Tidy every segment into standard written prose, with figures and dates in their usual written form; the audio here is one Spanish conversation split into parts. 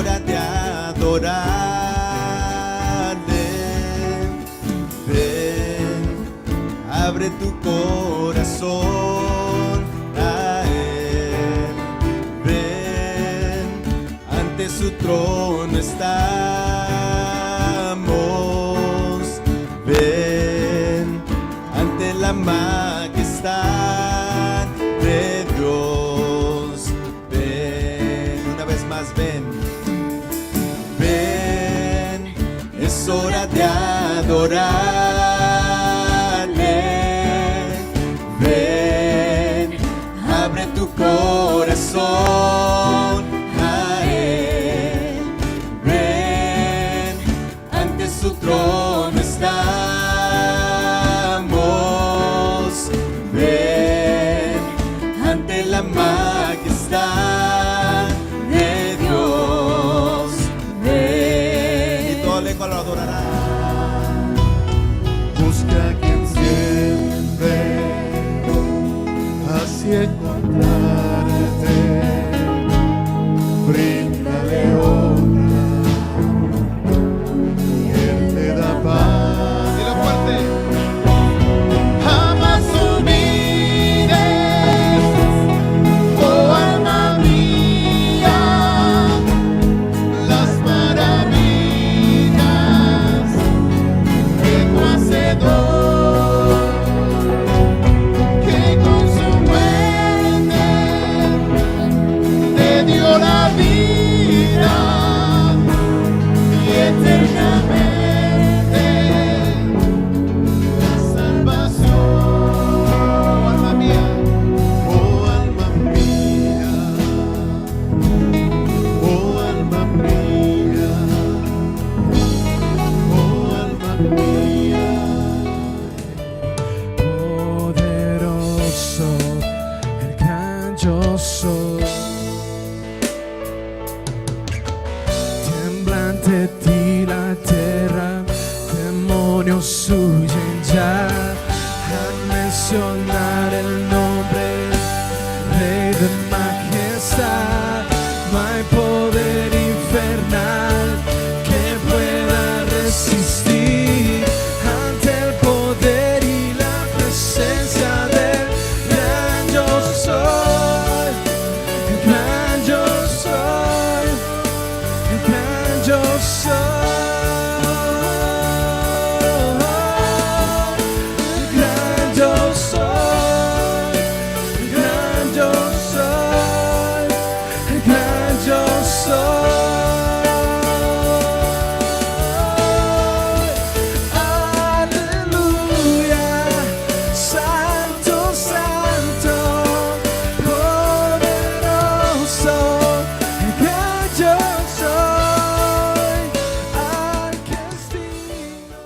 hora de adorarle. Ven, abre tu corazón a Él. Ven, ante su trono estamos. Ven, ante la majestad de Dios. Ven, una vez más, ven. Ven, es hora de adorarle. Ven, abre tu corazón a Él. Ven, ante su trono estamos. Ven, ante la majestad de Dios. Ven, y toda lengua lo adorará. Busca a quien siempre así encontrarte. Bríndale honra y Él te da paz. Dilo fuerte. Jamás olvides, oh alma mía, las maravillas de tu Hacedor, que con su muerte te dio la vida y eternamente la salvación. Oh alma mía, oh alma mía, oh alma mía, oh alma mía. Poderoso, el gran yo soy. Temblante ti la tierra, demonios huyen ya al mencionar el nombre, Rey de majestad. No hay poder infernal que pueda resistir ante el poder y la presencia del gran yo soy, el gran yo soy, el gran yo soy, el gran yo soy, el gran yo soy, el gran yo soy. Aleluya, santo, santo, poderoso, el gran yo soy, al que es digno.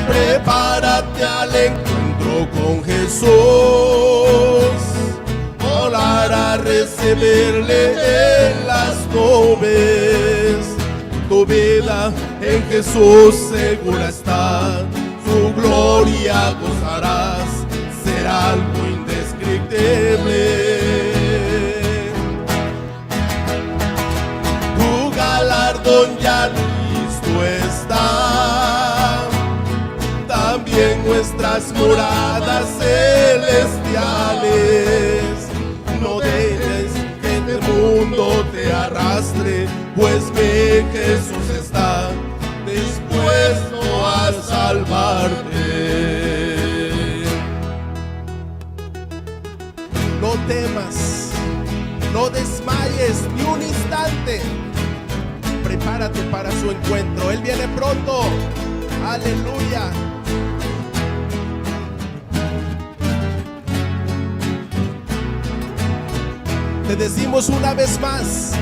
Prepárate al encuentro con Jesús, volar a recibirle en las nubes. Tu vida en Jesús segura está, su gloria gozarás, será algo indescriptible. Tu galardón ya listo está, también nuestras moradas celestiales. No dejes que el mundo te arrastre, pues ve que Jesús está dispuesto a salvarte. No temas, no desmayes ni un instante. Prepárate para su encuentro, Él viene pronto. Aleluya. Te decimos una vez más: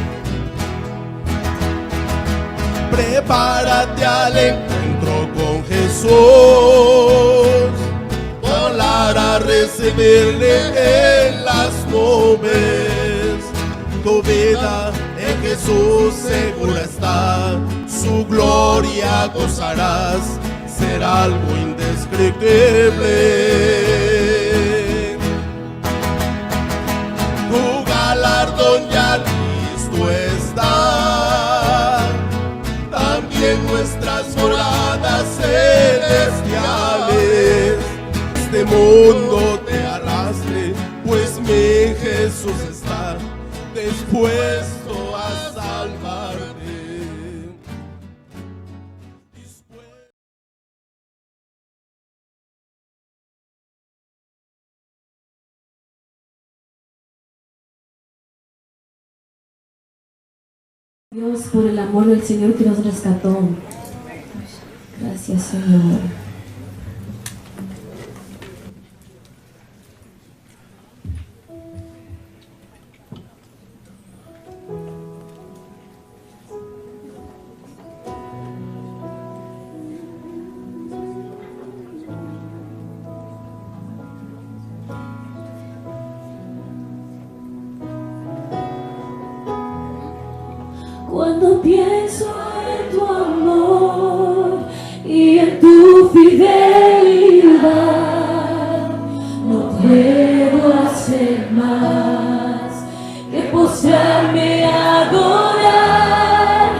prepárate al encuentro con Jesús, volar a recibirle en las nubes. Tu vida en Jesús segura está, su gloria gozarás, será algo indescriptible. Tu galardón ya listo está. También nuestras moradas celestiales. Este mundo te arrastre, pues mi Jesús está dispuesto a salvarte. Dios, por el amor del Señor que nos rescató. Gracias, Señor. Cuando pienso en tu amor y en tu fidelidad, no puedo hacer más que postrarme a adorar.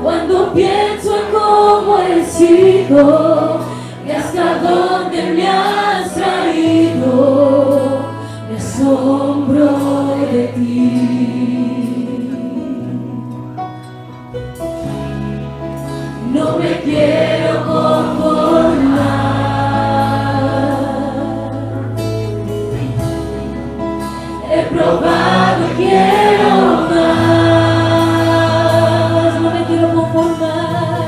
Cuando pienso en cómo he sido y hasta dónde me has traído, me asombro de ti. No me quiero conformar. He probado y quiero más. No me quiero conformar.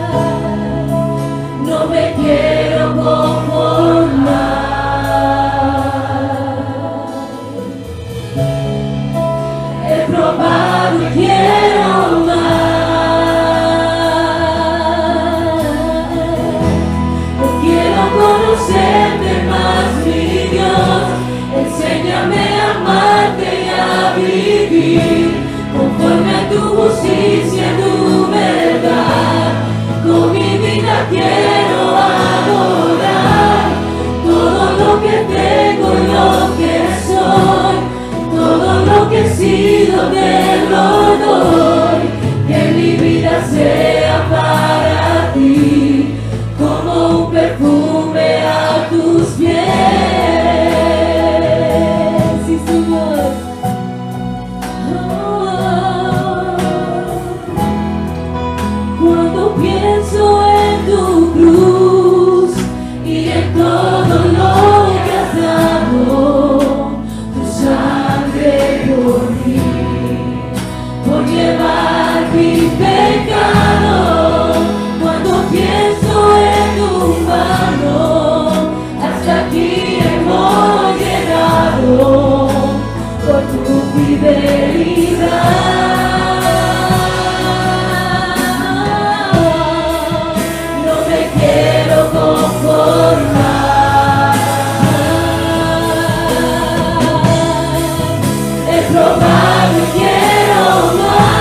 No me quiero conformar. He probado y quiero más. Conocerte más, mi Dios, enséñame a amarte y a vivir conforme a tu justicia y tu verdad. Con mi vida quiero adorar todo lo que tengo y lo que soy, todo lo que he sido te lo doy, que mi vida sea para ti como un perfume a tus pies. Sí, Señor. Cuando pienso en tu cruz y en todo lo que has dado, tu sangre por mí, por llevar mi pecado. Cuando pienso en tu mano, hasta aquí hemos llegado por tu fidelidad. No me quiero conformar. He probado y quiero más.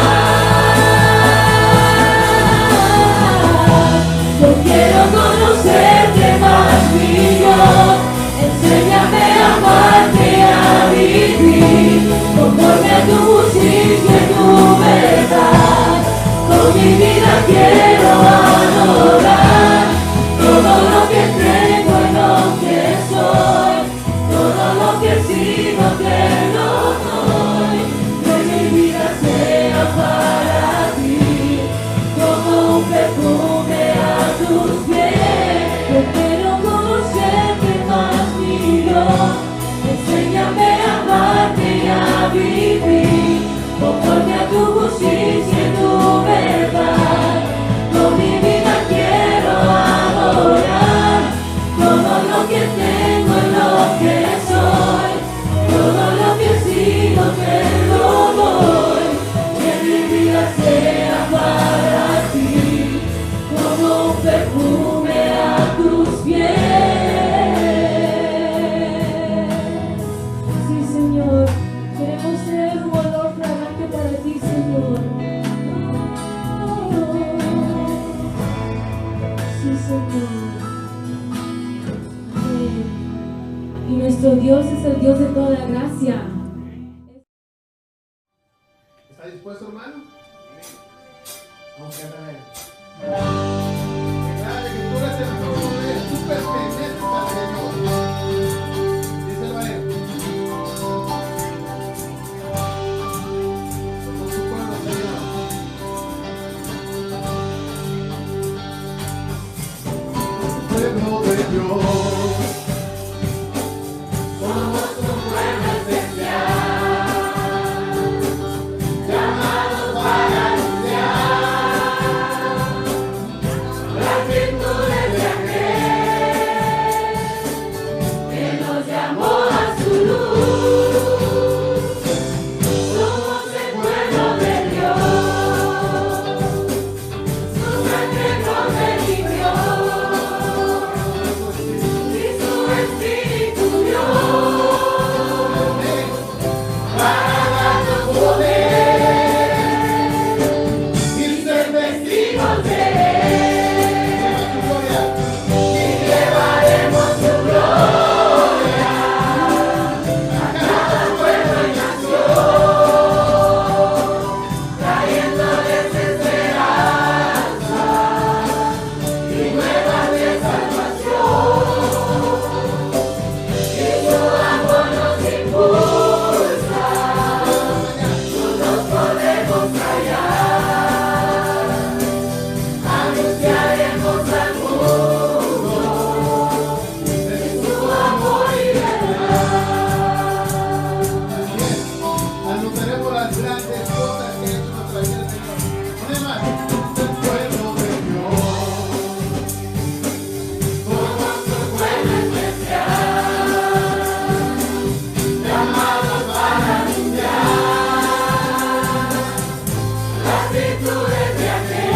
Yo quiero conocerte más, mi Dios. Enséñame a amarte y a vivir conforme a tu justicia y tu verdad. Con mi vida quiero adorar todo lo que tengo y lo que soy, todo lo que he sido te lo doy. Que mi vida sea para ti como un perfume a tus pies. Yo quiero conocerte más, mi Dios. Enséñame a amarte y a vivir conforme a tu justicia y tu verdad. Con mi vida quiero adorar todo lo que tengo y lo que soy, todo lo que he sido te lo doy. Que mi vida sea para ti como un perfume a tus pies. Sí, Señor, queremos ser un olor fragante para ti, Señor. Sí, Señor. Amén. Y nuestro Dios es el Dios de toda gracia. ¿Está dispuesto, hermano? Vamos a cantar a él. Declara que tú eres el nombre, tú perteneces al Señor. Díselo a él. Somos su pueblo, Señor. Pueblo de Dios. Somos un pueblo especial, llamados para anunciar las virtudes de aquel que nos llamó a su luz. Somos el pueblo de Dios, su sangre nos redimió y su Espíritu dio para darnos poder y ser testigos de Él. Y llevaremos su gloria a cada pueblo y nación, trayéndoles esperanza y nuevas de salvación. Y su amor nos impulsa, no nos podemos callar, anunciaremos al mundo de su amor y verdad. Anunciaremos las grandes cosas que ha hecho nuestra vida, Señor. Una más. El pueblo de Dios. Somos un pueblo especial, llamados para anunciar las virtudes de aquel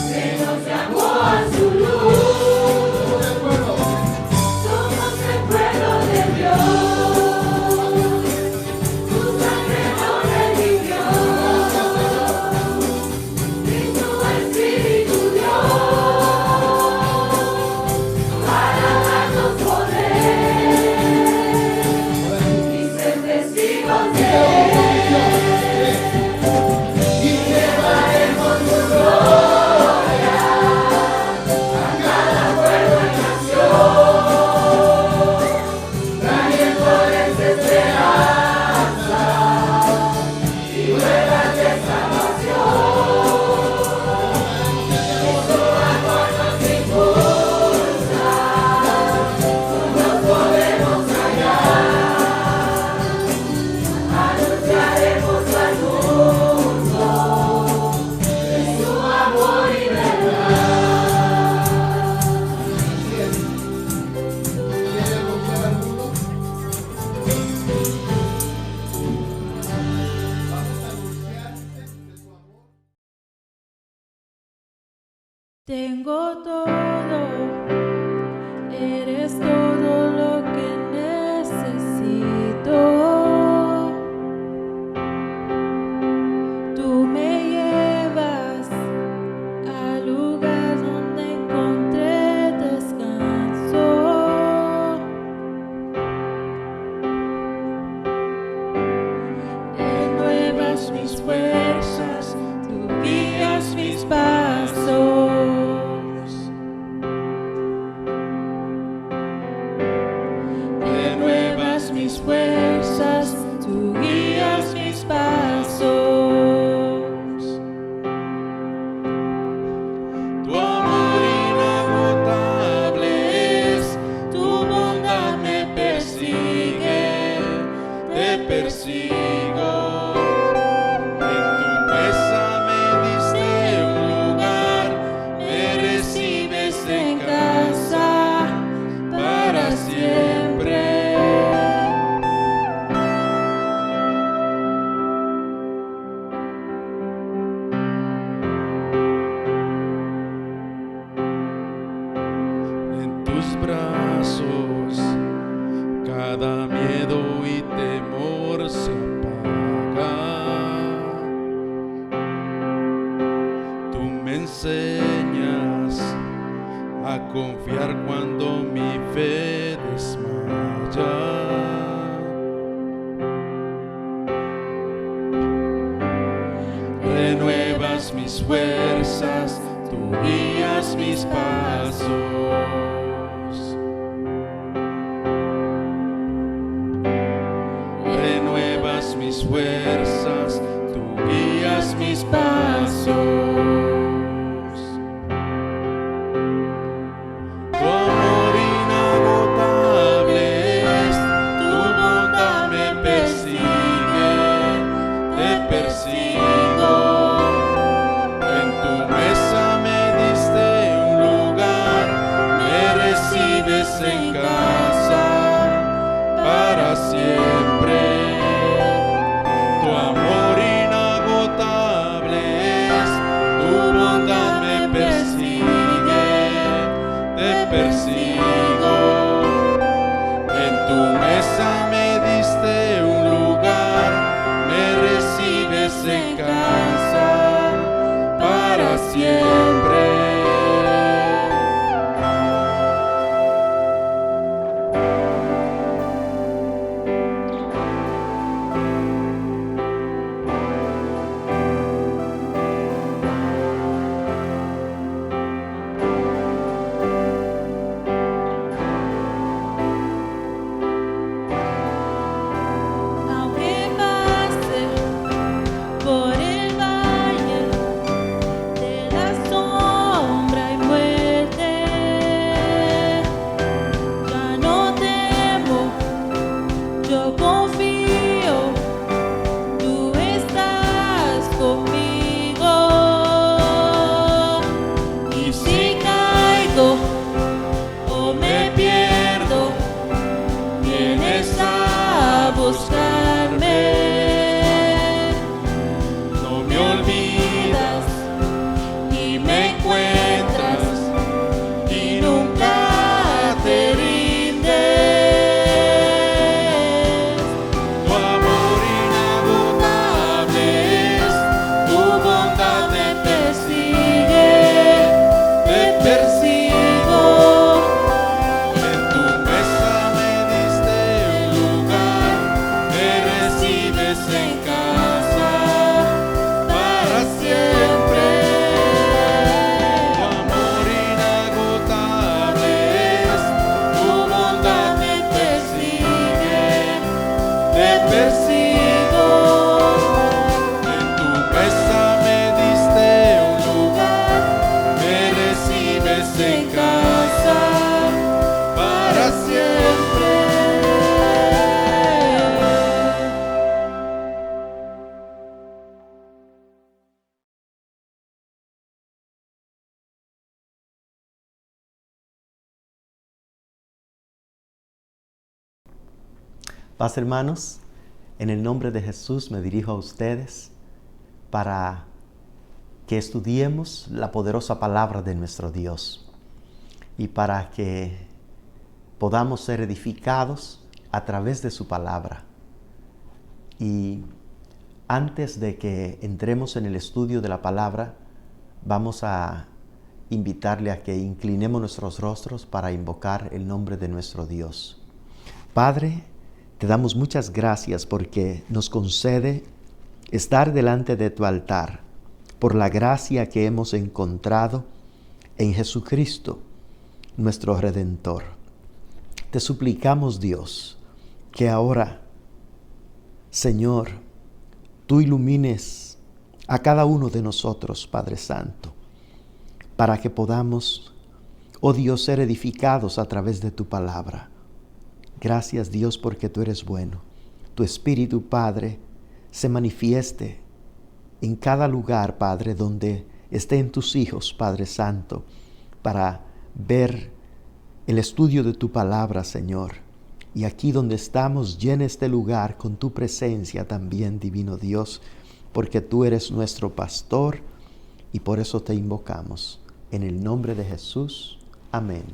que nos llamó a su luz. El pueblo. Somos el pueblo de Dios, su sangre nos redimió y su Espíritu dio para darnos poder y ser testigos de Él. Y llevaremos su gloria a cada pueblo y nación, trayéndoles esperanza y nuevas de salvación. Y su amor nos impulsa, no nos podemos callar, anunciaremos al mundo de su amor y verdad. ¿Quiere anunciar al mundo? Vamos a anunciarse de su amor. Tengo todo, eres todo lo que necesito. Tú me llevas al lugar donde encontré descanso. Renuevas mis fuerzas, tú guías mis pasos. Renuevas mis fuerzas, tú guías mis pasos. Tu amor inagotable es, tu bondad me persigue, te persigo. En tu mesa me diste un lugar, me recibes en casa para siempre. En tus brazos cada miedo y temor se apaga. Tú me enseñas a confiar cuando mi fe desmaya. mis fuerzas, tú guías mis pasos. Renuevas mis fuerzas, tú guías mis pasos. Tu amor inagotable es, tu bondad me persigue, te persigo. En tu mesa me diste un lugar, me recibes en casa para siempre. Tu amor inagotable es, tu bondad me persigue, te persigo. En tu mesa me diste un lugar, me recibes en casa para siempre. Aunque pase por el valle de la sombra y muerte, ya no temo, yo confío, tú estás conmigo. Y si caigo o me pierdo, vienes a buscarme. No me olvidas y me encuentras y nunca te rindes. Tu amor inagotable es, tu bondad me persigue, te persigo. En tu mesa me diste un lugar, me recibes en casa para siempre. Tu amor inagotable es, tu bondad me persigue, te persigo. En tu mesa me diste un lugar, me recibes en casa para siempre. Paz, hermanos, en el nombre de Jesús me dirijo a ustedes para que estudiemos la poderosa palabra de nuestro Dios y para que podamos ser edificados a través de su palabra. Y antes de que entremos en el estudio de la palabra, vamos a invitarle a que inclinemos nuestros rostros para invocar el nombre de nuestro Dios. Padre, te damos muchas gracias porque nos concede estar delante de tu altar por la gracia que hemos encontrado en Jesucristo, nuestro Redentor. Te suplicamos, Dios, que ahora, Señor, tú ilumines a cada uno de nosotros, Padre Santo, para que podamos, oh Dios, ser edificados a través de tu palabra. Gracias, Dios, porque tú eres bueno. Tu Espíritu, Padre, se manifieste en cada lugar, Padre, donde estén tus hijos, Padre Santo, para ver el estudio de tu palabra, Señor. Y aquí donde estamos, llena este lugar con tu presencia también, divino Dios, porque tú eres nuestro pastor y por eso te invocamos. En el nombre de Jesús. Amén.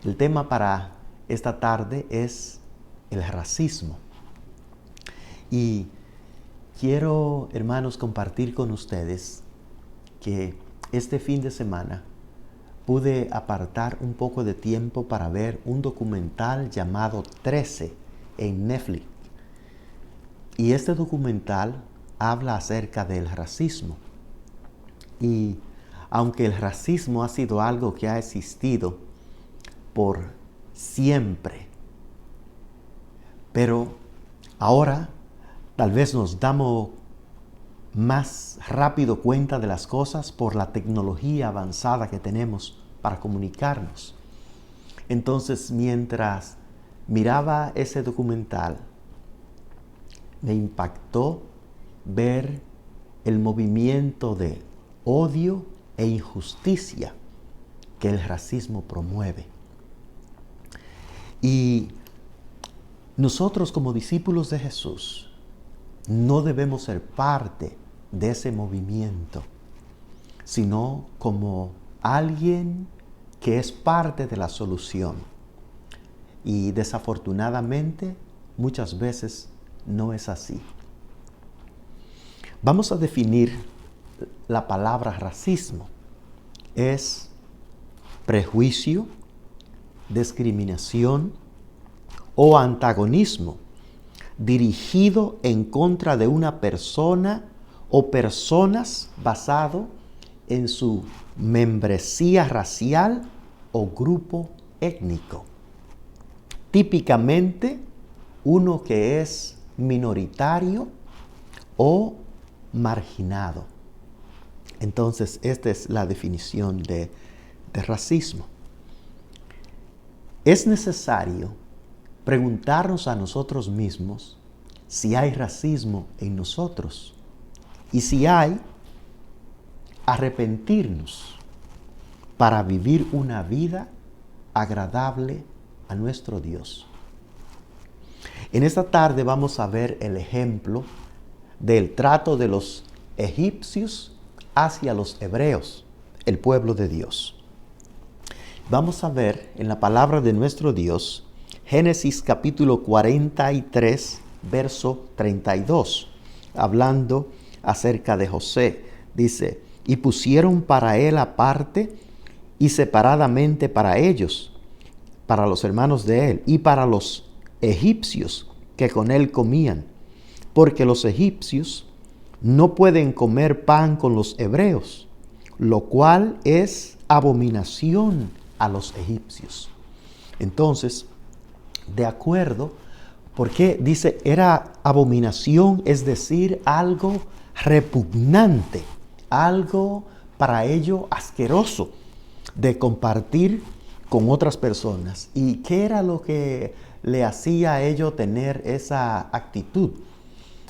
El tema para esta tarde es el racismo. Y quiero, hermanos, compartir con ustedes que este fin de semana pude apartar un poco de tiempo para ver un documental llamado 13 en Netflix. Y este documental habla acerca del racismo. Y aunque el racismo ha sido algo que ha existido por siempre, pero ahora tal vez nos damos más rápido cuenta de las cosas por la tecnología avanzada que tenemos para comunicarnos. Entonces, mientras miraba ese documental, me impactó ver el movimiento de odio e injusticia que el racismo promueve. Y nosotros, como discípulos de Jesús, no debemos ser parte de ese movimiento, sino como alguien que es parte de la solución. Y desafortunadamente, muchas veces no es así. Vamos a definir la palabra racismo. Es prejuicio, discriminación o antagonismo dirigido en contra de una persona o personas basado en su membresía racial o grupo étnico. Típicamente uno que es minoritario o marginado. Entonces, esta es la definición de racismo. Es necesario preguntarnos a nosotros mismos si hay racismo en nosotros y si hay, arrepentirnos para vivir una vida agradable a nuestro Dios. En esta tarde vamos a ver el ejemplo del trato de los egipcios hacia los hebreos, el pueblo de Dios. Vamos a ver en la palabra de nuestro Dios, Génesis capítulo 43, verso 32, hablando acerca de José. Dice, y pusieron para él aparte y separadamente para ellos, para los hermanos de él y para los egipcios que con él comían, porque los egipcios no pueden comer pan con los hebreos, lo cual es abominación a los egipcios. Entonces, de acuerdo, porque dice era abominación, es decir, algo repugnante, algo para ello asqueroso de compartir con otras personas. ¿Y qué era lo que le hacía a ellos tener esa actitud?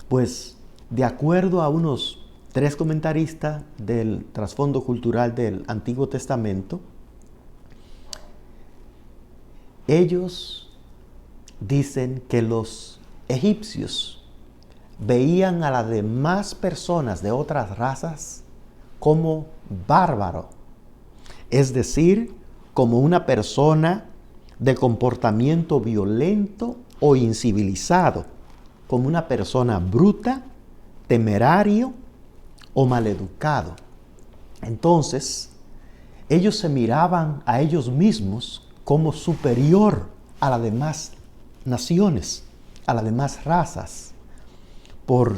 Pues, de acuerdo a unos 3 comentaristas del trasfondo cultural del Antiguo Testamento, ellos dicen que los egipcios veían a las demás personas de otras razas como bárbaro, es decir, como una persona de comportamiento violento o incivilizado, como una persona bruta, temerario o maleducado. Entonces, ellos se miraban a ellos mismos como superior a las demás naciones, a las demás razas, por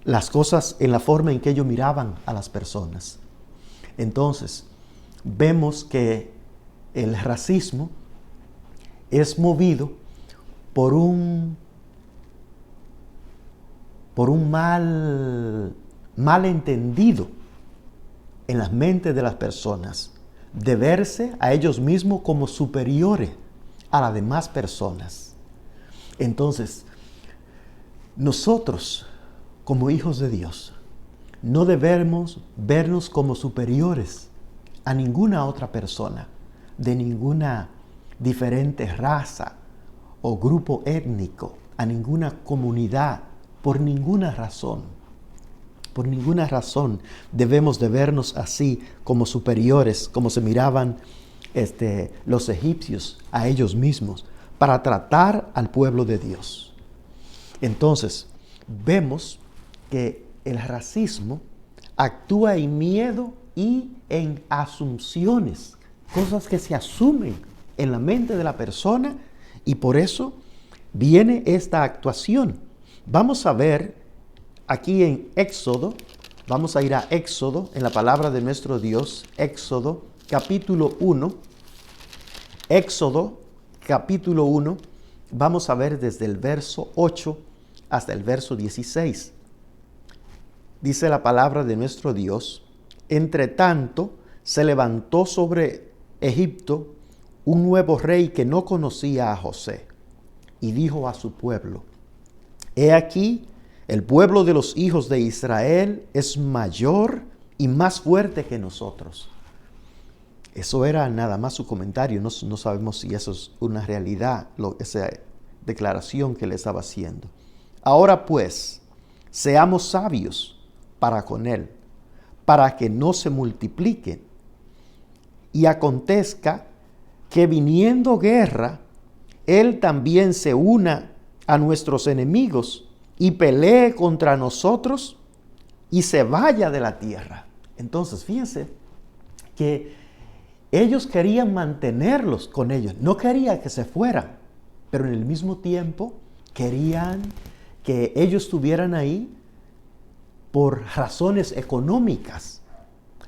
las cosas en la forma en que ellos miraban a las personas. Entonces, vemos que el racismo es movido por un malentendido en las mentes de las personas, de verse a ellos mismos como superiores a las demás personas. Entonces, nosotros, como hijos de Dios, no debemos vernos como superiores a ninguna otra persona, de ninguna diferente raza o grupo étnico, a ninguna comunidad, por ninguna razón. Por ninguna razón debemos de vernos así como superiores, como se miraban los egipcios a ellos mismos, para tratar al pueblo de Dios. Entonces, vemos que el racismo actúa en miedo y en asunciones, cosas que se asumen en la mente de la persona, y por eso viene esta actuación. Vamos a ver aquí en Éxodo Vamos a ir a Éxodo, en la palabra de nuestro Dios, Éxodo capítulo 1. Éxodo capítulo 1, vamos a ver desde el verso 8 hasta el verso 16. Dice la palabra de nuestro Dios: entre tanto se levantó sobre Egipto un nuevo rey que no conocía a José, y dijo a su pueblo: he aquí, el pueblo de los hijos de Israel es mayor y más fuerte que nosotros. Eso era nada más su comentario, no sabemos si eso es una realidad, esa declaración que le estaba haciendo. Ahora pues, seamos sabios para con él, para que no se multipliquen. Y acontezca que viniendo guerra, él también se una a nuestros enemigos y pelee contra nosotros y se vaya de la tierra. Entonces, fíjense que ellos querían mantenerlos con ellos, no querían que se fueran, pero en el mismo tiempo querían que ellos estuvieran ahí por razones económicas,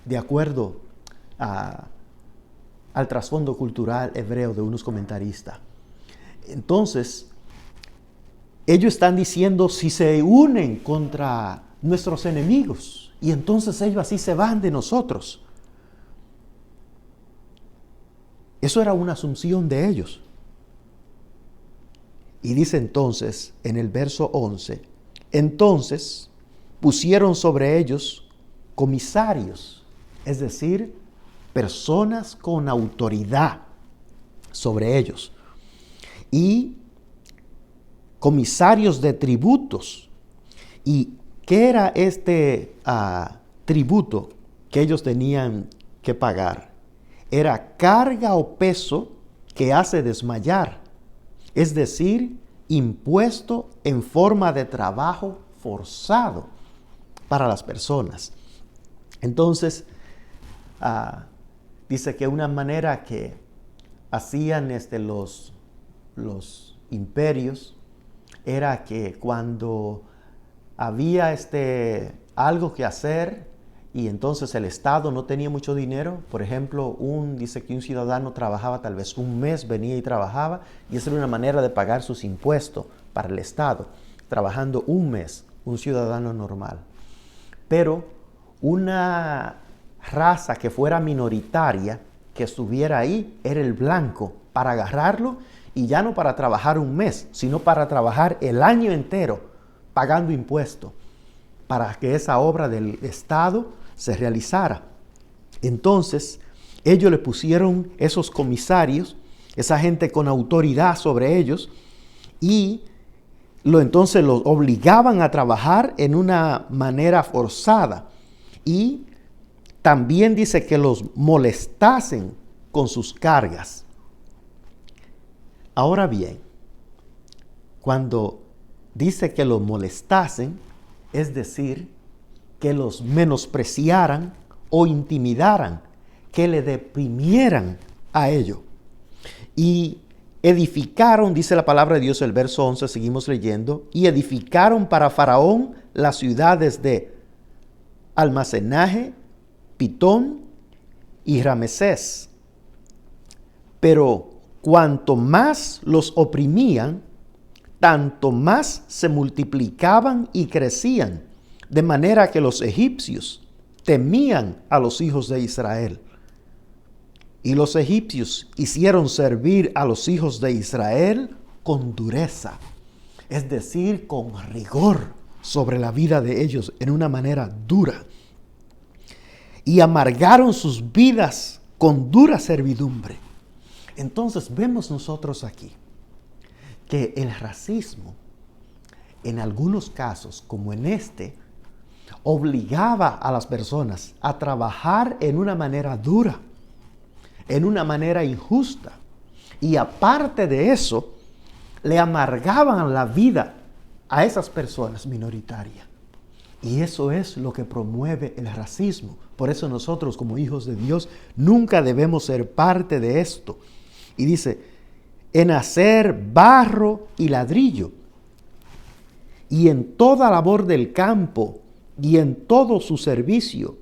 de acuerdo al trasfondo cultural hebreo de unos comentaristas. Entonces, ellos están diciendo, si se unen contra nuestros enemigos, y entonces ellos así se van de nosotros. Eso era una asunción de ellos. Y dice entonces, en el verso 11, entonces pusieron sobre ellos comisarios, es decir, personas con autoridad sobre ellos, y comisarios de tributos. ¿Y qué era este tributo que ellos tenían que pagar? Era carga o peso que hace desmayar, es decir, impuesto en forma de trabajo forzado para las personas. Entonces, dice que una manera que hacían los imperios era que cuando había algo que hacer y entonces el Estado no tenía mucho dinero, por ejemplo, dice que un ciudadano trabajaba tal vez un mes, venía y trabajaba, y esa era una manera de pagar sus impuestos para el Estado, trabajando un mes, un ciudadano normal. Pero una raza que fuera minoritaria, que estuviera ahí, era el blanco, para agarrarlo, y ya no para trabajar un mes, sino para trabajar el año entero, pagando impuestos, para que esa obra del Estado se realizara. Entonces, ellos le pusieron esos comisarios, esa gente con autoridad sobre ellos, y entonces los obligaban a trabajar en una manera forzada. Y también dice que los molestasen con sus cargas. Ahora bien, cuando dice que los molestasen, es decir, que los menospreciaran o intimidaran, que le deprimieran a ellos. Y edificaron, dice la palabra de Dios, el verso 11, seguimos leyendo, y edificaron para Faraón las ciudades de Almacenaje, Pitón y Ramesés. Pero cuanto más los oprimían, tanto más se multiplicaban y crecían, de manera que los egipcios temían a los hijos de Israel. Y los egipcios hicieron servir a los hijos de Israel con dureza, es decir, con rigor sobre la vida de ellos en una manera dura. Y amargaron sus vidas con dura servidumbre. Entonces vemos nosotros aquí que el racismo, en algunos casos, como en obligaba a las personas a trabajar en una manera dura, en una manera injusta. Y aparte de eso, le amargaban la vida a esas personas minoritarias. Y eso es lo que promueve el racismo. Por eso nosotros, como hijos de Dios, nunca debemos ser parte de esto. Y dice, en hacer barro y ladrillo, y en toda labor del campo, y en todo su servicio,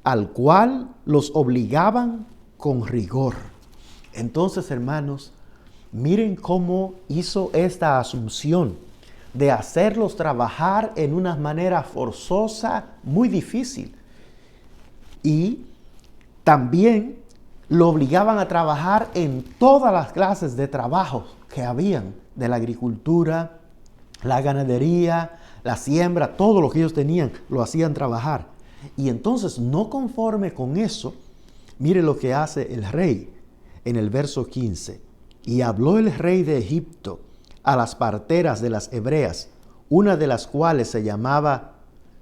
al cual los obligaban con rigor. Entonces, hermanos, miren cómo hizo esta asunción de hacerlos trabajar en una manera forzosa, muy difícil. Y también lo obligaban a trabajar en todas las clases de trabajo que habían, de la agricultura, la ganadería, la siembra, todo lo que ellos tenían, lo hacían trabajar. Y entonces, no conforme con eso, mire lo que hace el rey en el verso 15. Y habló el rey de Egipto a las parteras de las hebreas, una de las cuales se llamaba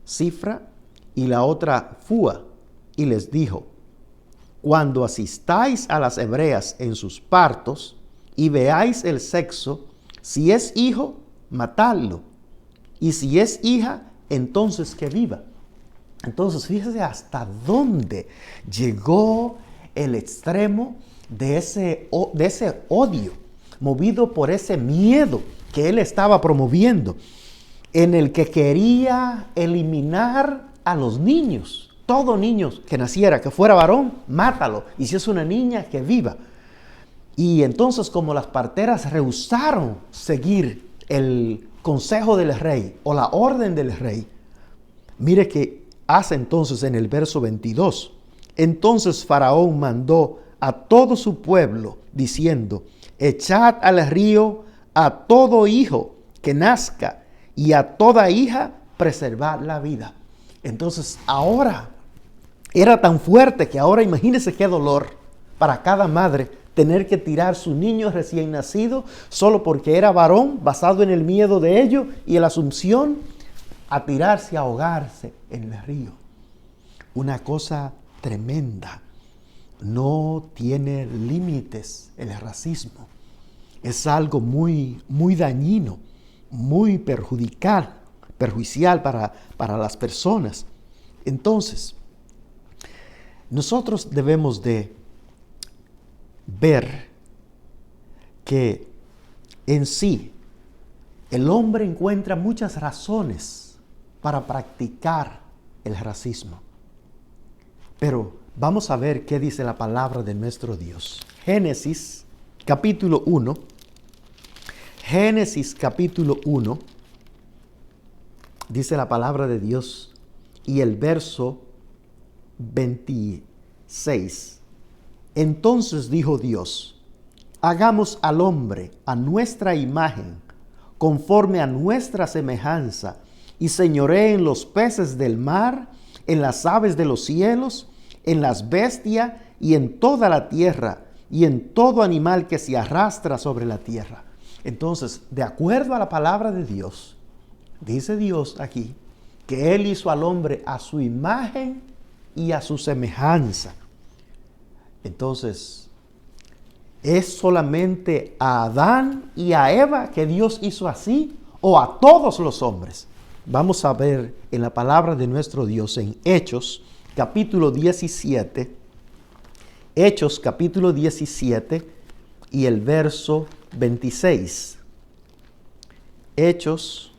Cifra y la otra Fua, y les dijo: cuando asistáis a las hebreas en sus partos y veáis el sexo, si es hijo, matadlo, y si es hija, entonces que viva. Entonces, fíjese hasta dónde llegó el extremo de ese odio, movido por ese miedo que él estaba promoviendo, en el que quería eliminar a los niños. Todo niño que naciera, que fuera varón, mátalo. Y si es una niña, que viva. Y entonces, como las parteras rehusaron seguir el consejo del rey o la orden del rey, mire que hace entonces en el verso 22. Entonces Faraón mandó a todo su pueblo, diciendo: echad al río a todo hijo que nazca, y a toda hija preservad la vida. Entonces ahora era tan fuerte que ahora imagínense qué dolor para cada madre tener que tirar su niño recién nacido solo porque era varón, basado en el miedo de ello y en la asunción, a tirarse, a ahogarse en el río. Una cosa tremenda. No tiene límites el racismo. Es algo muy, muy dañino, muy perjudicial para las personas. Entonces, nosotros debemos de ver que en sí el hombre encuentra muchas razones para practicar el racismo. Pero vamos a ver qué dice la palabra de nuestro Dios. Génesis capítulo 1. Génesis capítulo 1. Dice la palabra de Dios y el verso 26. Entonces dijo Dios: hagamos al hombre a nuestra imagen, conforme a nuestra semejanza, y señoree en los peces del mar, en las aves de los cielos, en las bestias y en toda la tierra, y en todo animal que se arrastra sobre la tierra. Entonces, de acuerdo a la palabra de Dios, dice Dios aquí que Él hizo al hombre a su imagen y a su semejanza. Entonces, ¿es solamente a Adán y a Eva que Dios hizo así, o a todos los hombres? Vamos a ver en la palabra de nuestro Dios en Hechos capítulo 17. Hechos capítulo 17 y el verso 26. Hechos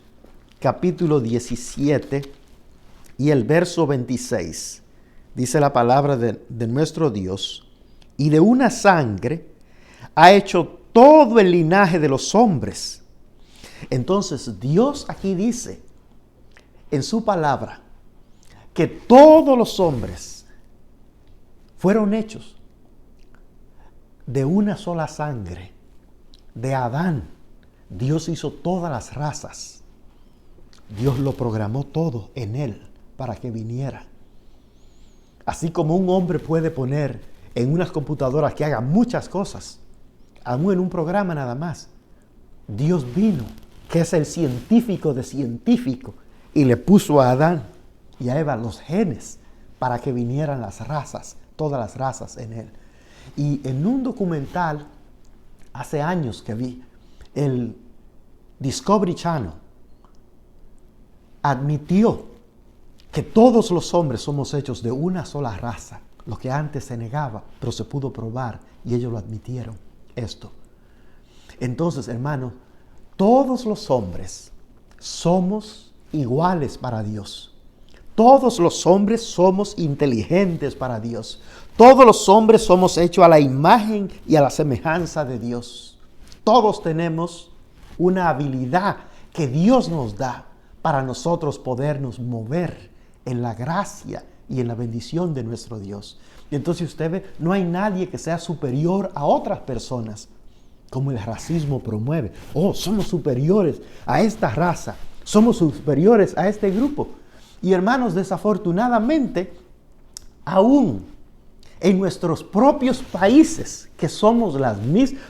capítulo 17 y el verso 26. Dice la palabra de nuestro Dios: y de una sangre ha hecho todo el linaje de los hombres. Entonces Dios aquí dice en su palabra que todos los hombres fueron hechos de una sola sangre, de Adán. Dios hizo todas las razas. Dios lo programó todo en él para que viniera. Así como un hombre puede poner en unas computadoras que haga muchas cosas, aún en un programa nada más, Dios vino, que es el científico de científico, y le puso a Adán y a Eva los genes para que vinieran las razas, todas las razas en él. Y en un documental, hace años que vi, el Discovery Channel admitió que todos los hombres somos hechos de una sola raza, lo que antes se negaba, pero se pudo probar y ellos lo admitieron, esto. Entonces, hermanos, todos los hombres somos iguales para Dios. todos los hombres somos inteligentes para Dios. Todos los hombres somos hechos a la imagen y a la semejanza de Dios. Todos tenemos una habilidad que Dios nos da para nosotros podernos mover en la gracia y en la bendición de nuestro Dios. Y entonces usted ve, no hay nadie que sea superior a otras personas, como el racismo promueve. Oh, somos superiores a esta raza, somos superiores a este grupo. Y hermanos, desafortunadamente, aún en nuestros propios países, que somos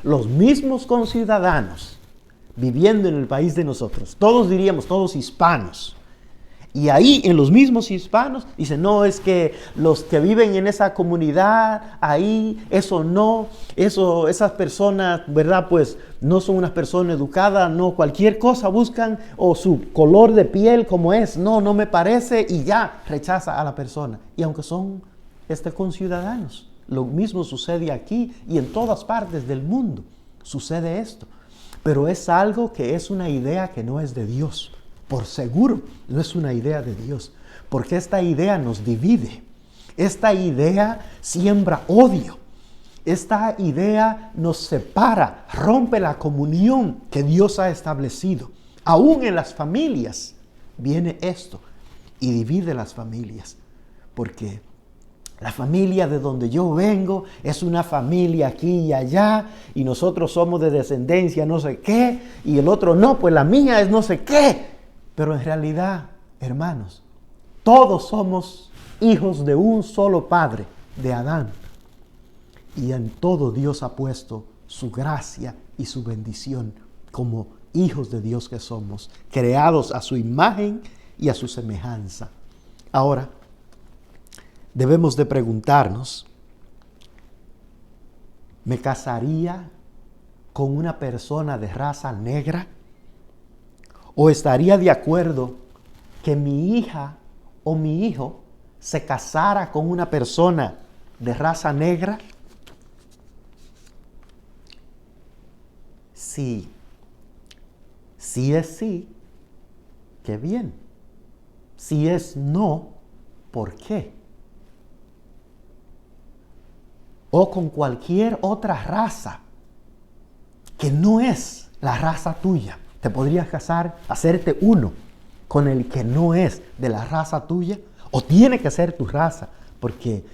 los mismos conciudadanos, viviendo en el país de nosotros, todos diríamos, todos hispanos. Y ahí en los mismos hispanos dicen, no, es que los que viven en esa comunidad, ahí, esas personas, ¿verdad? Pues no son unas personas educadas, no, cualquier cosa buscan, o su color de piel como es, no me parece, y ya rechaza a la persona. Y aunque son conciudadanos, lo mismo sucede aquí y en todas partes del mundo sucede esto. Pero es algo que es una idea que no es de Dios. Por seguro, no es una idea de Dios, porque esta idea nos divide. Esta idea siembra odio. Esta idea nos separa, rompe la comunión que Dios ha establecido. Aún en las familias viene esto y divide las familias, porque la familia de donde yo vengo es una familia aquí y allá, y nosotros somos de descendencia no sé qué, y el otro no, pues la mía es no sé qué. Pero en realidad, hermanos, todos somos hijos de un solo Padre, de Adán. Y en todo Dios ha puesto su gracia y su bendición como hijos de Dios que somos, creados a su imagen y a su semejanza. Ahora, debemos de preguntarnos, ¿me casaría con una persona de raza negra? ¿O estaría de acuerdo que mi hija o mi hijo se casara con una persona de raza negra? Sí. Si es sí, qué bien. Si es no, ¿por qué? O con cualquier otra raza que no es la raza tuya. ¿Te podrías casar, hacerte uno con el que no es de la raza tuya? ¿O tiene que ser tu raza? Porque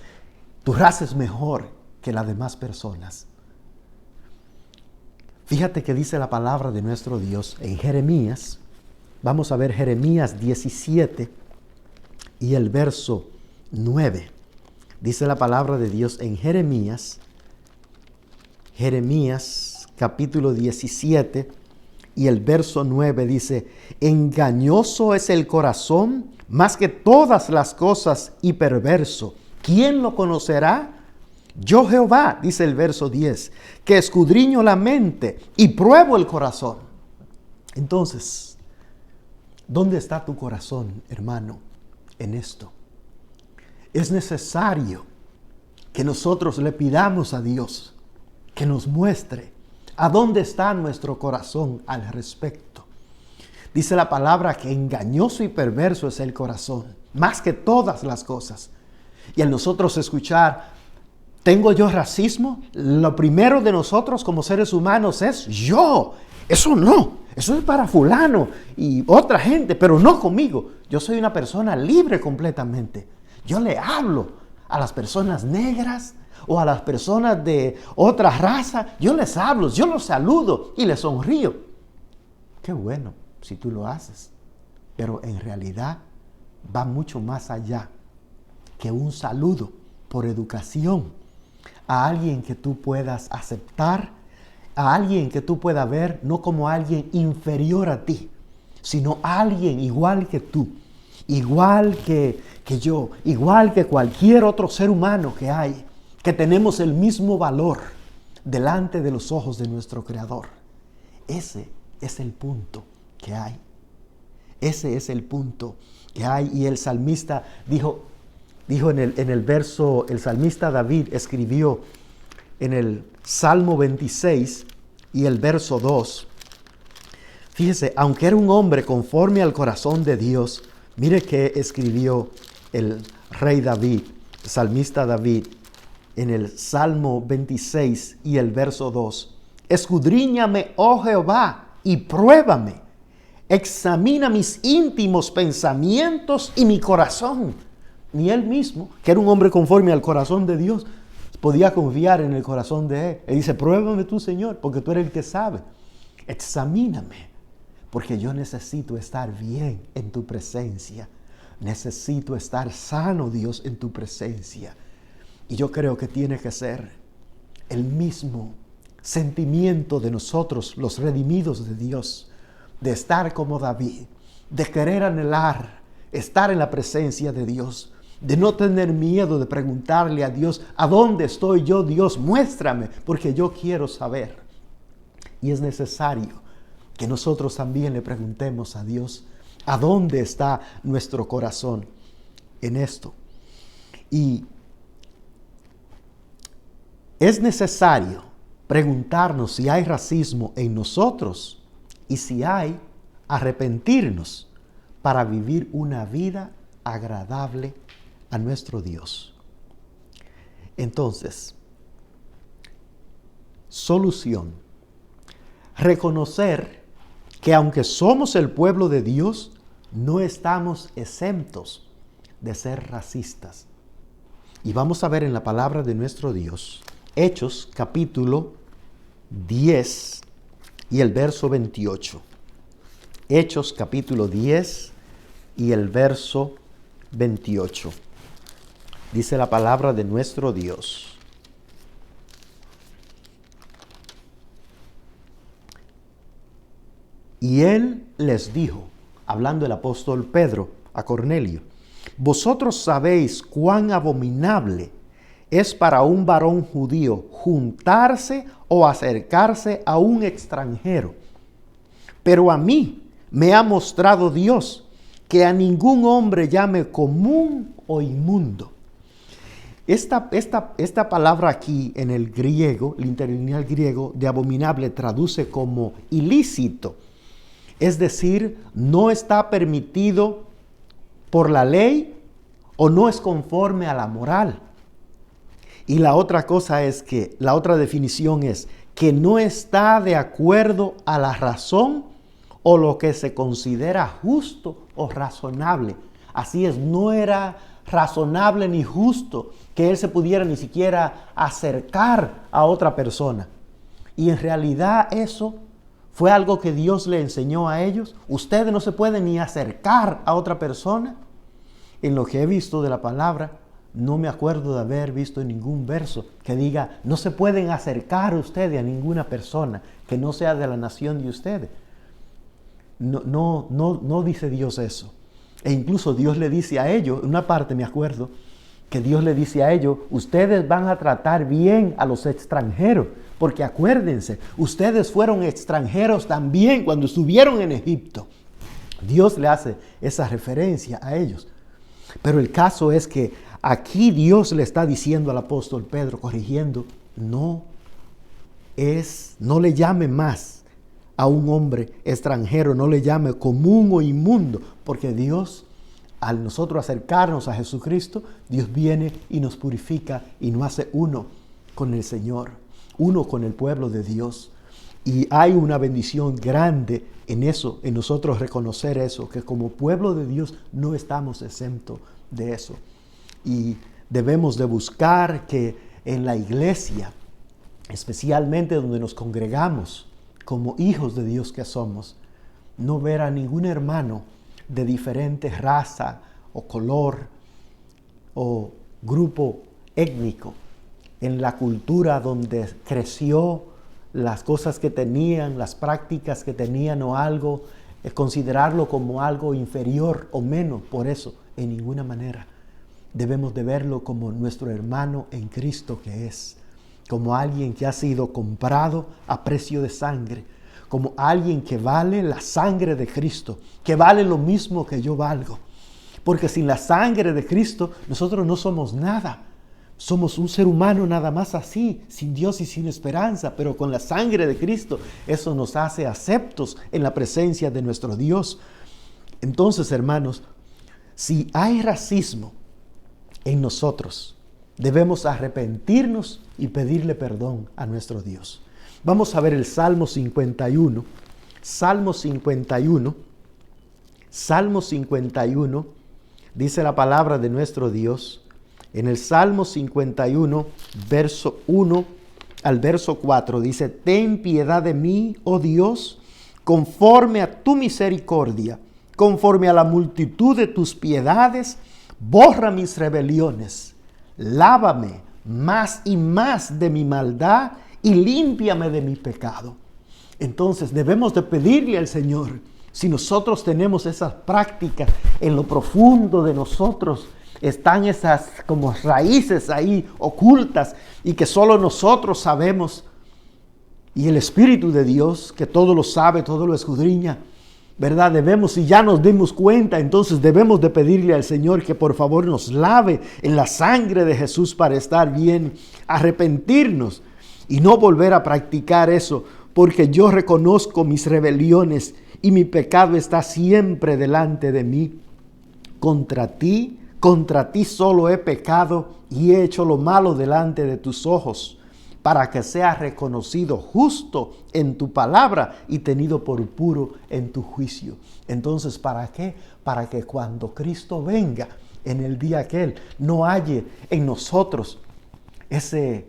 tu raza es mejor que las demás personas. Fíjate que dice la palabra de nuestro Dios en Jeremías. Vamos a ver Jeremías 17 y el verso 9. Dice la palabra de Dios en Jeremías capítulo 17 y el verso 9 dice, engañoso es el corazón más que todas las cosas y perverso. ¿Quién lo conocerá? Yo Jehová, dice el verso 10, que escudriño la mente y pruebo el corazón. Entonces, ¿dónde está tu corazón, hermano, en esto? Es necesario que nosotros le pidamos a Dios que nos muestre a dónde está nuestro corazón al respecto. Dice la palabra que engañoso y perverso es el corazón, más que todas las cosas. Y al nosotros escuchar, ¿tengo yo racismo? Lo primero de nosotros como seres humanos es yo. Eso no, eso es para fulano y otra gente, pero no conmigo. Yo soy una persona libre completamente. Yo le hablo a las personas negras o a las personas de otra raza. Yo les hablo, yo los saludo y les sonrío. Qué bueno si tú lo haces. Pero en realidad va mucho más allá que un saludo por educación a alguien que tú puedas aceptar, a alguien que tú puedas ver no como alguien inferior a ti, sino alguien igual que tú, igual que yo, igual que cualquier otro ser humano que hay, que tenemos el mismo valor delante de los ojos de nuestro Creador. Ese es el punto que hay. Ese es el punto que hay. Y el salmista dijo en el verso, el salmista David escribió en el Salmo 26 y el verso 2. Fíjese, aunque era un hombre conforme al corazón de Dios, Mire que escribió el rey David, el salmista David, en el Salmo 26 y el verso 2. Escudriñame, oh Jehová, y pruébame. Examina mis íntimos pensamientos y mi corazón. Ni él mismo, que era un hombre conforme al corazón de Dios, podía confiar en el corazón de él. Él dice, pruébame tú, Señor, porque tú eres el que sabe. Examíname, porque yo necesito estar bien en tu presencia. Necesito estar sano, Dios, en tu presencia. Y yo creo que tiene que ser el mismo sentimiento de nosotros, los redimidos de Dios, de estar como David, de querer anhelar, estar en la presencia de Dios, de no tener miedo de preguntarle a Dios, ¿a dónde estoy yo, Dios? Muéstrame, porque yo quiero saber. Y es necesario que nosotros también le preguntemos a Dios, ¿a dónde está nuestro corazón en esto? Y es necesario preguntarnos si hay racismo en nosotros y si hay, arrepentirnos para vivir una vida agradable a nuestro Dios. Entonces, solución: reconocer que aunque somos el pueblo de Dios, no estamos exentos de ser racistas. Y vamos a ver en la palabra de nuestro Dios, Hechos capítulo 10 y el verso 28. Hechos capítulo 10 y el verso 28. Dice la palabra de nuestro Dios. Y él les dijo, hablando el apóstol Pedro a Cornelio, vosotros sabéis cuán abominable es para un varón judío juntarse o acercarse a un extranjero. Pero a mí me ha mostrado Dios que a ningún hombre llame común o inmundo. Esta palabra aquí en el griego, el interlineal griego de abominable, traduce como ilícito. Es decir, no está permitido por la ley o no es conforme a la moral. Y la otra cosa es que, la otra definición es que no está de acuerdo a la razón o lo que se considera justo o razonable. Así es, no era razonable ni justo que él se pudiera ni siquiera acercar a otra persona. Y en realidad eso fue algo que Dios le enseñó a ellos. Ustedes no se pueden ni acercar a otra persona. En lo que he visto de la palabra, no me acuerdo de haber visto en ningún verso que diga, no se pueden acercar ustedes a ninguna persona que no sea de la nación de ustedes. No dice Dios eso. E incluso Dios le dice a ellos, en una parte me acuerdo, que Dios le dice a ellos, ustedes van a tratar bien a los extranjeros, porque acuérdense, ustedes fueron extranjeros también cuando estuvieron en Egipto. Dios le hace esa referencia a ellos. Pero el caso es que aquí Dios le está diciendo al apóstol Pedro, corrigiendo, no le llame más a un hombre extranjero, no le llame común o inmundo, porque Dios, al nosotros acercarnos a Jesucristo, Dios viene y nos purifica y nos hace uno con el Señor, uno con el pueblo de Dios. Y hay una bendición grande en eso, en nosotros reconocer eso, que como pueblo de Dios no estamos exentos de eso. Y debemos de buscar que en la iglesia, especialmente donde nos congregamos, como hijos de Dios que somos, no ver a ningún hermano de diferente raza o color o grupo étnico en la cultura donde creció, las cosas que tenían, las prácticas que tenían o algo, considerarlo como algo inferior o menos. Por eso, en ninguna manera debemos de verlo como nuestro hermano en Cristo que es, como alguien que ha sido comprado a precio de sangre, como alguien que vale la sangre de Cristo, que vale lo mismo que yo valgo. Porque sin la sangre de Cristo nosotros no somos nada. Somos un ser humano nada más así, sin Dios y sin esperanza, pero con la sangre de Cristo eso nos hace aceptos en la presencia de nuestro Dios. Entonces, hermanos, si hay racismo en nosotros, debemos arrepentirnos y pedirle perdón a nuestro Dios. Vamos a ver el Salmo 51. Salmo 51. Salmo 51. Dice la palabra de nuestro Dios. En el Salmo 51, verso 1 al verso 4, dice: ten piedad de mí, oh Dios, conforme a tu misericordia, conforme a la multitud de tus piedades, borra mis rebeliones. Lávame más y más de mi maldad y límpiame de mi pecado. Entonces debemos de pedirle al Señor, si nosotros tenemos esas prácticas en lo profundo de nosotros, están esas como raíces ahí ocultas y que solo nosotros sabemos, y el Espíritu de Dios, que todo lo sabe, todo lo escudriña, ¿verdad? Debemos, si ya nos dimos cuenta, entonces debemos de pedirle al Señor que por favor nos lave en la sangre de Jesús para estar bien, arrepentirnos y no volver a practicar eso, porque yo reconozco mis rebeliones y mi pecado está siempre delante de mí. Contra ti solo he pecado y he hecho lo malo delante de tus ojos, para que seas reconocido justo en tu palabra y tenido por puro en tu juicio. Entonces, ¿para qué? Para que cuando Cristo venga en el día aquel, no halle en nosotros ese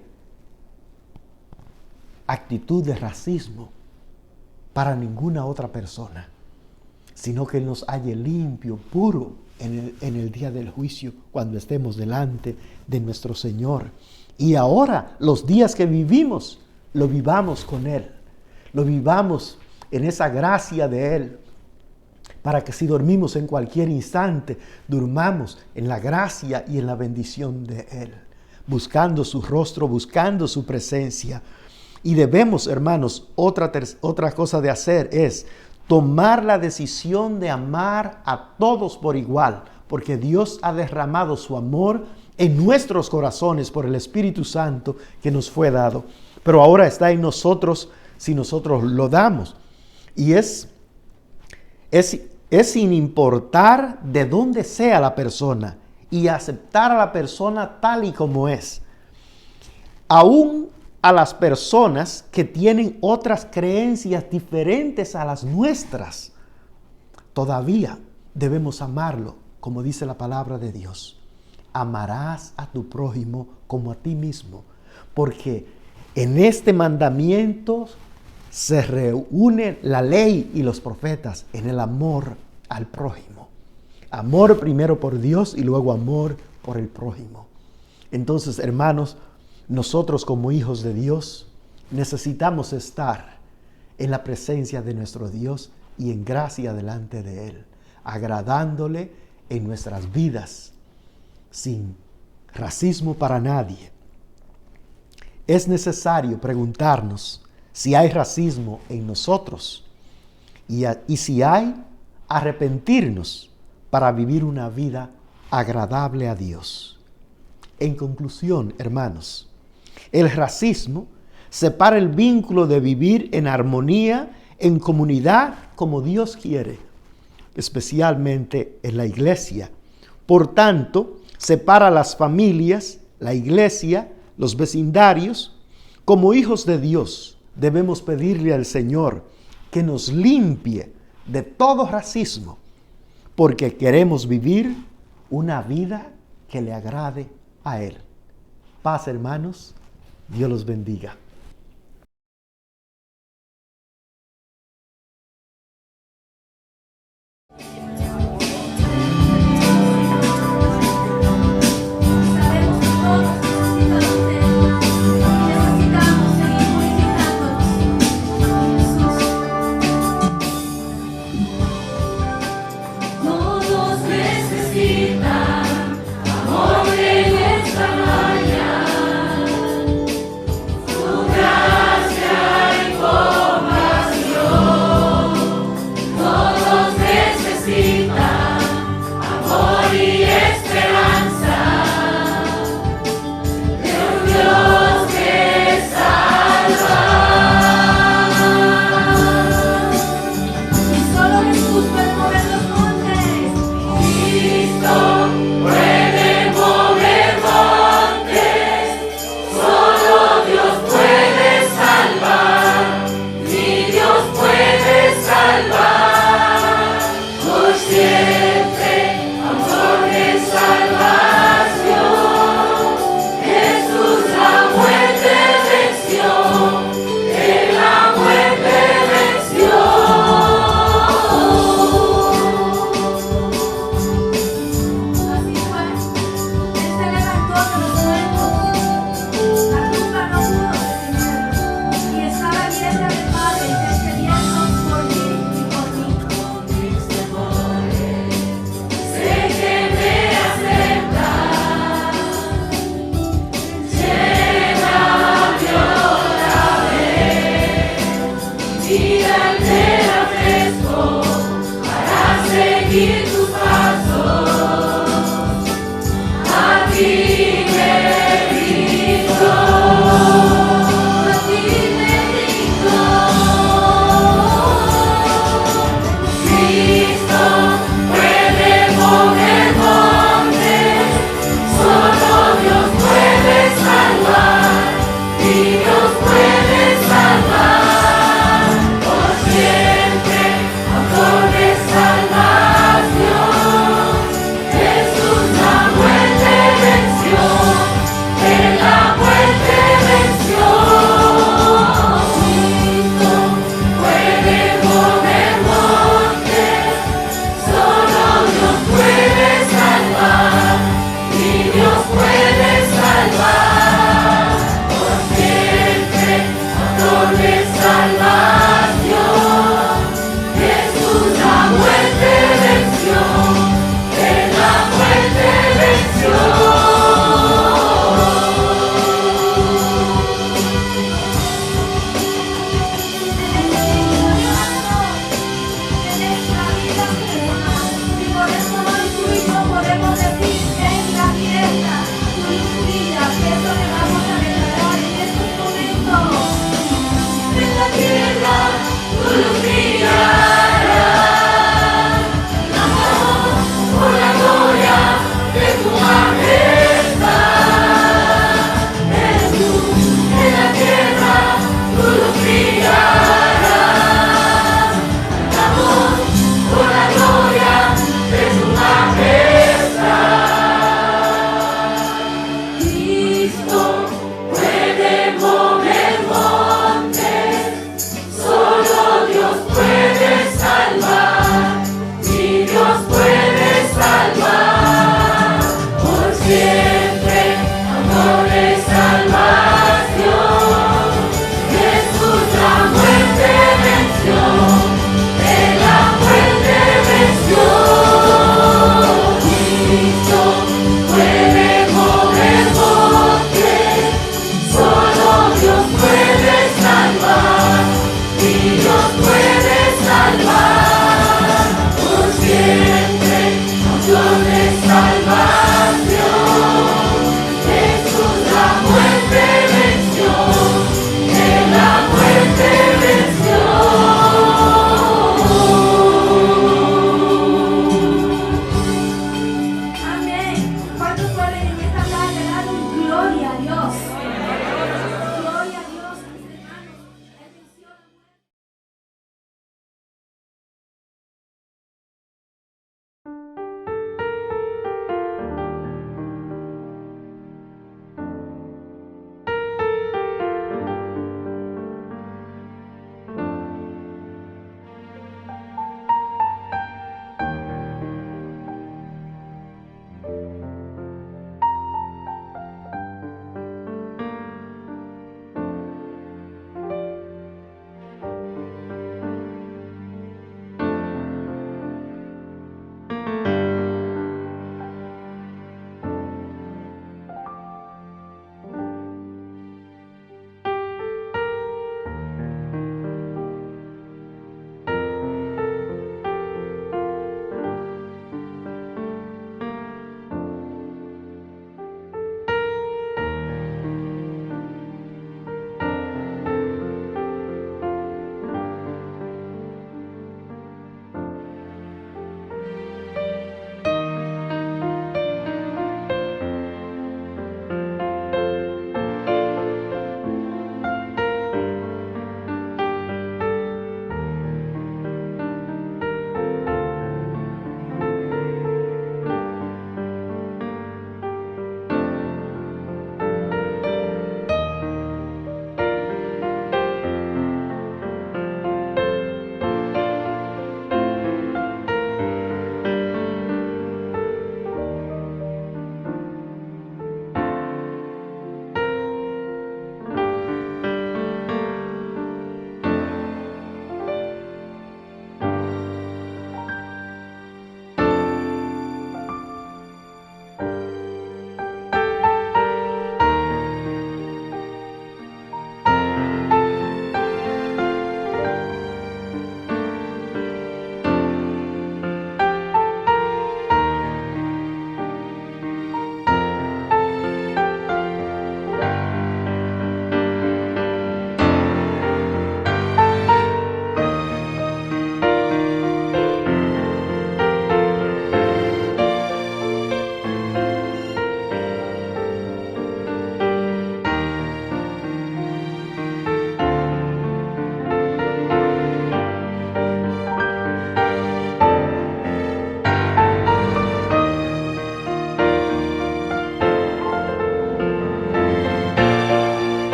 actitud de racismo para ninguna otra persona, sino que Él nos halle limpio, puro en el día del juicio, cuando estemos delante de nuestro Señor. Y ahora, los días que vivimos, lo vivamos con Él. Lo vivamos en esa gracia de Él. Para que si dormimos en cualquier instante, durmamos en la gracia y en la bendición de Él. Buscando su rostro, buscando su presencia. Y debemos, hermanos, otra cosa de hacer es tomar la decisión de amar a todos por igual. Porque Dios ha derramado su amor en nuestros corazones por el Espíritu Santo que nos fue dado. Pero ahora está en nosotros si nosotros lo damos. Y es sin importar de dónde sea la persona y aceptar a la persona tal y como es. Aún a las personas que tienen otras creencias diferentes a las nuestras, todavía debemos amarlo, como dice la palabra de Dios. Amarás a tu prójimo como a ti mismo, porque en este mandamiento se reúne la ley y los profetas en el amor al prójimo. Amor primero por Dios y luego amor por el prójimo. Entonces, hermanos, nosotros como hijos de Dios necesitamos estar en la presencia de nuestro Dios y en gracia delante de Él, agradándole en nuestras vidas, sin racismo para nadie. Es necesario preguntarnos si hay racismo en nosotros y si hay, arrepentirnos para vivir una vida agradable a Dios. En conclusión, hermanos, el racismo separa el vínculo de vivir en armonía, en comunidad como Dios quiere, especialmente en la iglesia. Por tanto, separa las familias, la iglesia, los vecindarios. Como hijos de Dios, debemos pedirle al Señor que nos limpie de todo racismo, porque queremos vivir una vida que le agrade a Él. Paz, hermanos. Dios los bendiga. Todos necesitan